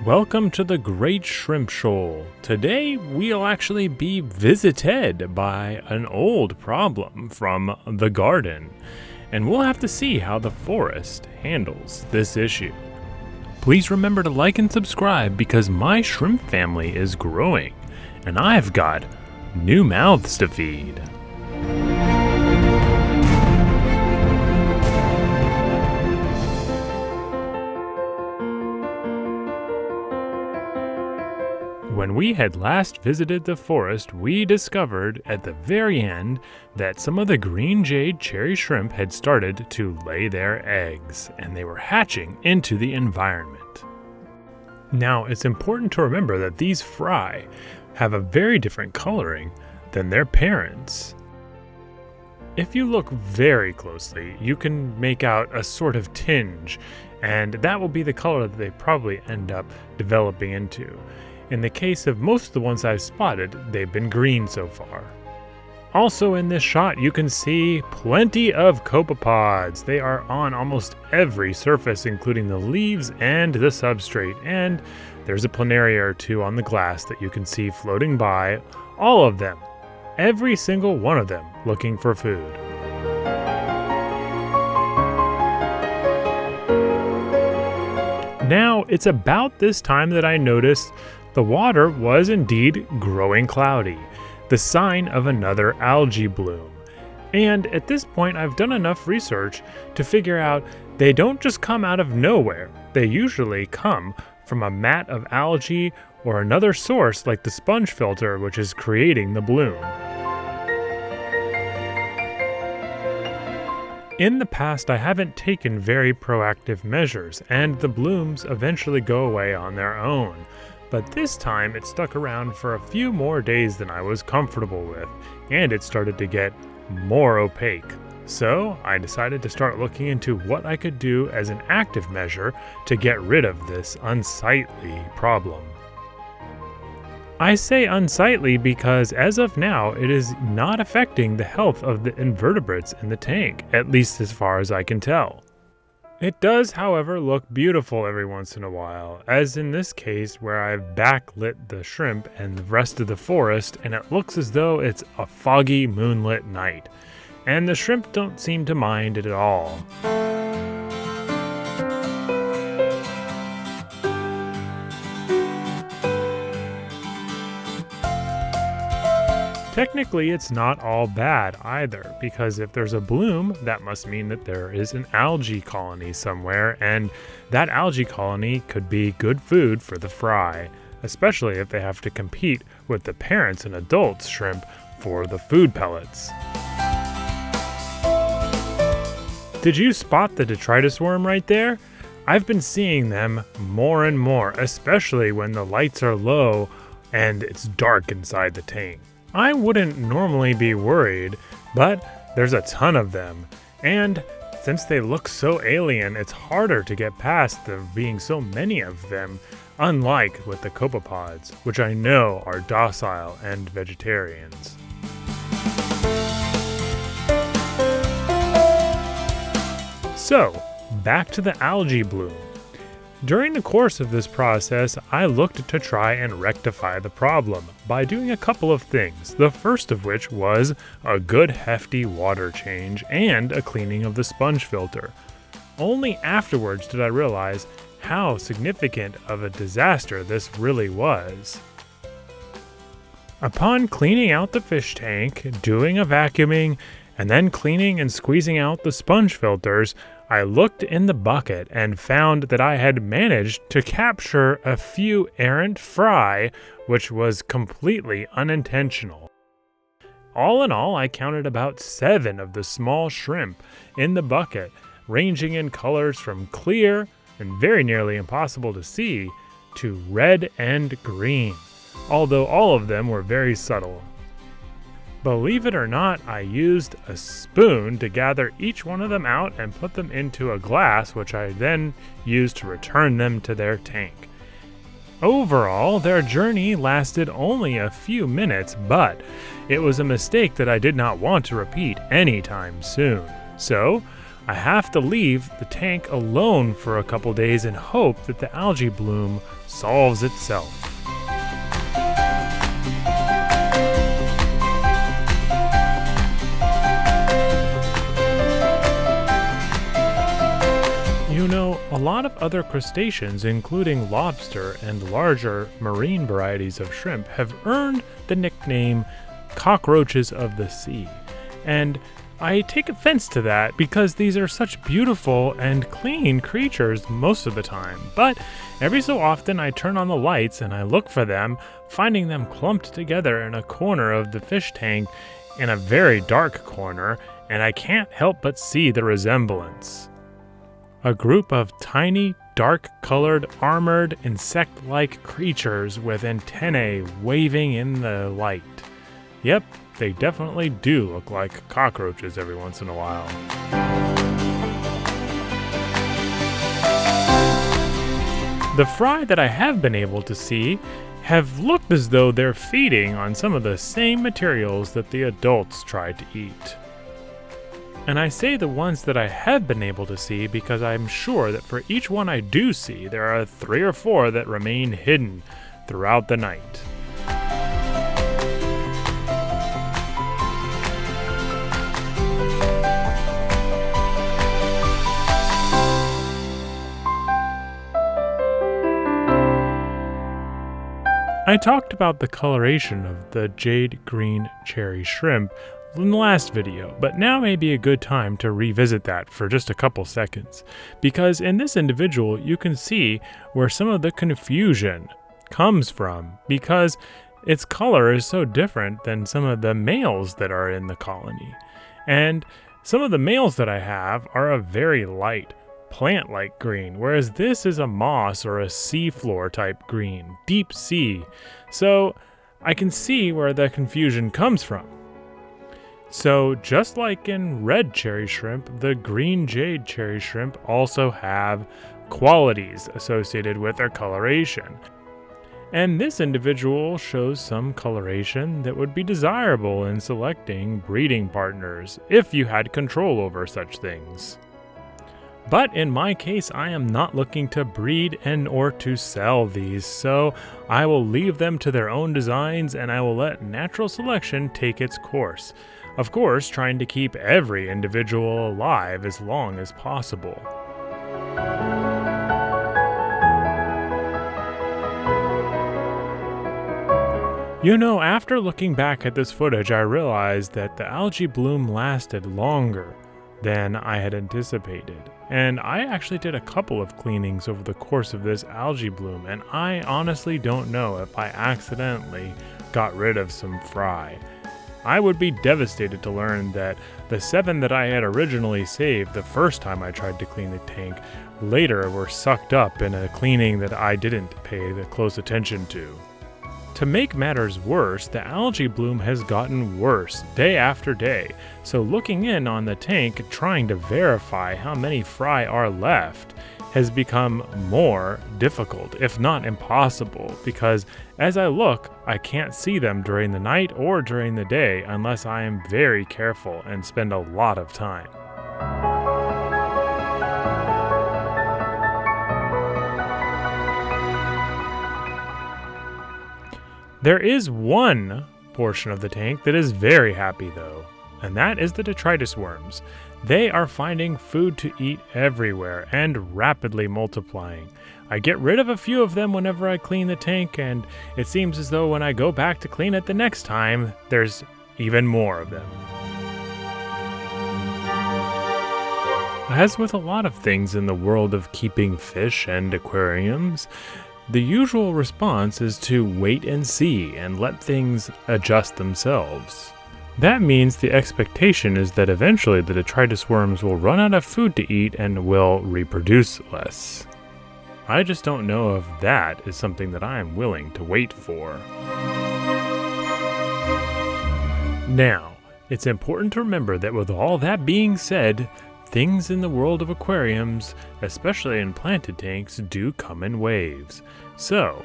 welcome to the Great Shrimp Shoal. Today we'll actually be visited by an old problem from the garden, and we'll have to see how the forest handles this issue. Please remember to like and subscribe because my shrimp family is growing, and I've got new mouths to feed. When we had last visited the forest, we discovered at the very end that some of the green jade cherry shrimp had started to lay their eggs, and they were hatching into the environment. Now, it's important to remember that these fry have a very different coloring than their parents. If you look very closely, you can make out a sort of tinge, and that will be the color that they probably end up developing into. In the case of most of the ones I've spotted, they've been green so far. Also in this shot, you can see plenty of copepods. They are on almost every surface, including the leaves and the substrate, and there's a planaria or two on the glass that you can see floating by, all of them, every single one of them, looking for food. Now, it's about this time that I noticed the water was indeed growing cloudy, the sign of another algae bloom. And at this point, I've done enough research to figure out they don't just come out of nowhere. They usually come from a mat of algae or another source like the sponge filter, which is creating the bloom. In the past, I haven't taken very proactive measures, and the blooms eventually go away on their own. But this time it stuck around for a few more days than I was comfortable with, and it started to get more opaque. So I decided to start looking into what I could do as an active measure to get rid of this unsightly problem. I say unsightly because as of now it is not affecting the health of the invertebrates in the tank, at least as far as I can tell. It does, however, look beautiful every once in a while, as in this case where I've backlit the shrimp and the rest of the forest, and it looks as though it's a foggy moonlit night. And the shrimp don't seem to mind it at all. Technically, it's not all bad either, because if there's a bloom, that must mean that there is an algae colony somewhere, and that algae colony could be good food for the fry, especially if they have to compete with the parents and adults shrimp for the food pellets. Did you spot the Detritus worm right there? I've been seeing them more and more, especially when the lights are low and it's dark inside the tank. I wouldn't normally be worried, but there's a ton of them, and since they look so alien, it's harder to get past there being so many of them, unlike with the copepods, which I know are docile and vegetarians. So, back to the algae bloom. During the course of this process, I looked to try and rectify the problem by doing a couple of things, the first of which was a good hefty water change and a cleaning of the sponge filter. Only afterwards did I realize how significant of a disaster this really was. Upon cleaning out the fish tank, doing a vacuuming, and then cleaning and squeezing out the sponge filters, I looked in the bucket and found that I had managed to capture a few errant fry, which was completely unintentional. All in all, I counted about 7 of the small shrimp in the bucket, ranging in colors from clear and very nearly impossible to see to red and green, although all of them were very subtle. Believe it or not, I used a spoon to gather each one of them out and put them into a glass, which I then used to return them to their tank. Overall, their journey lasted only a few minutes, but it was a mistake that I did not want to repeat anytime soon. So, I have to leave the tank alone for a couple days and hope that the algae bloom solves itself. You know, a lot of other crustaceans, including lobster and larger marine varieties of shrimp, have earned the nickname cockroaches of the sea. And I take offense to that because these are such beautiful and clean creatures most of the time. But every so often I turn on the lights and I look for them, finding them clumped together in a corner of the fish tank in a very dark corner, and I can't help but see the resemblance. A group of tiny, dark-colored, armored, insect-like creatures with antennae waving in the light. Yep, they definitely do look like cockroaches every once in a while. The fry that I have been able to see have looked as though they're feeding on some of the same materials that the adults tried to eat. And I say the ones that I have been able to see because I'm sure that for each one I do see, there are 3 or 4 that remain hidden throughout the night. I talked about the coloration of the jade green cherry shrimp in the last video, but now may be a good time to revisit that for just a couple seconds, because in this individual you can see where some of the confusion comes from, because its color is so different than some of the males that are in the colony. And some of the males that I have are a very light plant-like green, whereas this is a moss or a seafloor type green, deep sea. So I can see where the confusion comes from. So just like in red cherry shrimp, the green jade cherry shrimp also have qualities associated with their coloration. And this individual shows some coloration that would be desirable in selecting breeding partners if you had control over such things. But in my case, I am not looking to breed and or to sell these, so I will leave them to their own designs and I will let natural selection take its course. Of course, trying to keep every individual alive as long as possible. You know, after looking back at this footage, I realized that the algae bloom lasted longer than I had anticipated. And I actually did a couple of cleanings over the course of this algae bloom, and I honestly don't know if I accidentally got rid of some fry. I would be devastated to learn that the 7 that I had originally saved the first time I tried to clean the tank later were sucked up in a cleaning that I didn't pay the close attention to. To make matters worse, the algae bloom has gotten worse day after day, so looking in on the tank trying to verify how many fry are left has become more difficult, if not impossible, because as I look, I can't see them during the night or during the day unless I am very careful and spend a lot of time. There is one portion of the tank that is very happy though, and that is the Detritus Worms. They are finding food to eat everywhere and rapidly multiplying. I get rid of a few of them whenever I clean the tank, and it seems as though when I go back to clean it the next time, there's even more of them. As with a lot of things in the world of keeping fish and aquariums, the usual response is to wait and see and let things adjust themselves. That means the expectation is that eventually the detritus worms will run out of food to eat and will reproduce less. I just don't know if that is something that I am willing to wait for. Now, it's important to remember that with all that being said, things in the world of aquariums, especially in planted tanks, do come in waves. So,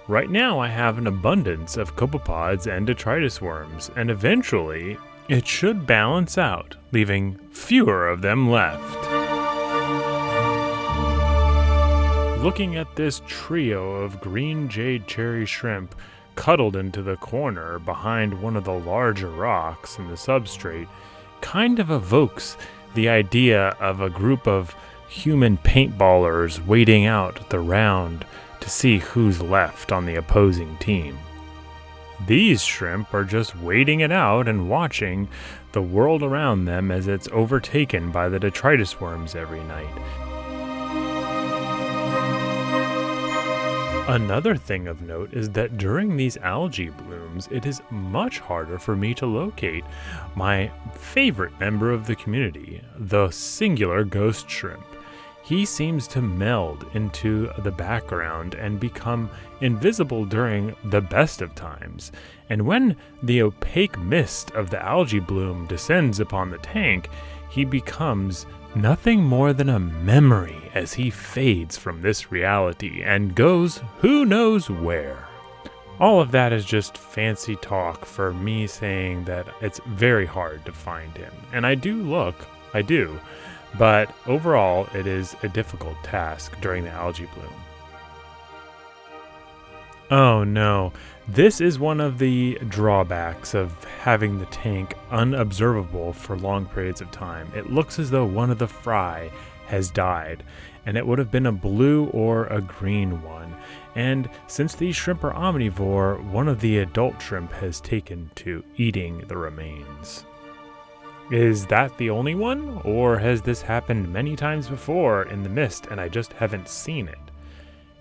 right now I have an abundance of copepods and detritus worms, and eventually, it should balance out, leaving fewer of them left. Looking at this trio of green jade cherry shrimp cuddled into the corner behind one of the larger rocks in the substrate kind of evokes the idea of a group of human paintballers waiting out the round to see who's left on the opposing team. These shrimp are just waiting it out and watching the world around them as it's overtaken by the detritus worms every night. Another thing of note is that during these algae blooms, it is much harder for me to locate my favorite member of the community, the singular ghost shrimp. He seems to meld into the background and become invisible during the best of times. And when the opaque mist of the algae bloom descends upon the tank, he becomes nothing more than a memory as he fades from this reality and goes who knows where. All of that is just fancy talk for me saying that it's very hard to find him. And I do, but overall it is a difficult task during the algae bloom. Oh no, this is one of the drawbacks of having the tank unobservable for long periods of time. It looks as though one of the fry has died, and it would have been a blue or a green one. And since these shrimp are omnivore, one of the adult shrimp has taken to eating the remains. Is that the only one, or has this happened many times before in the mist and I just haven't seen it?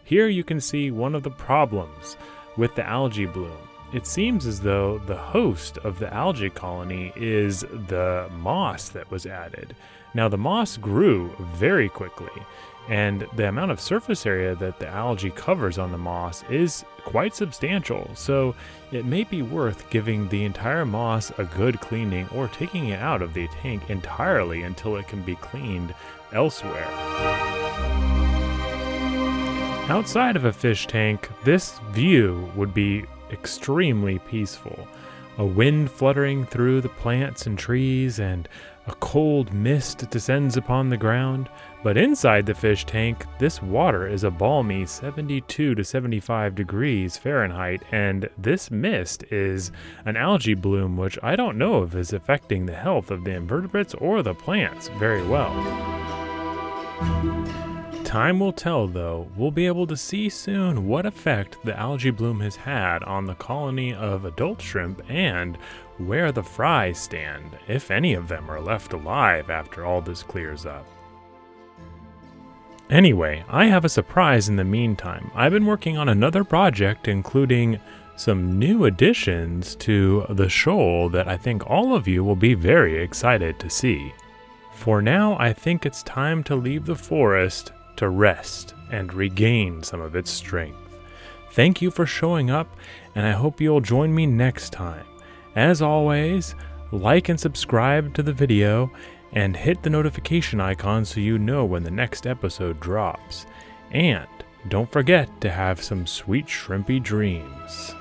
Here you can see one of the problems with the algae bloom. It seems as though the host of the algae colony is the moss that was added. Now the moss grew very quickly, and the amount of surface area that the algae covers on the moss is quite substantial, so it may be worth giving the entire moss a good cleaning or taking it out of the tank entirely until it can be cleaned elsewhere. Outside of a fish tank, this view would be extremely peaceful. A wind fluttering through the plants and trees, and a cold mist descends upon the ground. But inside the fish tank, this water is a balmy 72 to 75 degrees Fahrenheit, and this mist is an algae bloom which I don't know if is affecting the health of the invertebrates or the plants very well. Time will tell, though. We'll be able to see soon what effect the algae bloom has had on the colony of adult shrimp and where the fry stand, if any of them are left alive after all this clears up. Anyway, I have a surprise in the meantime. I've been working on another project including some new additions to the shoal that I think all of you will be very excited to see. For now, I think it's time to leave the forest to rest and regain some of its strength. Thank you for showing up, and I hope you'll join me next time. As always, like and subscribe to the video, and hit the notification icon so you know when the next episode drops. And don't forget to have some sweet shrimpy dreams.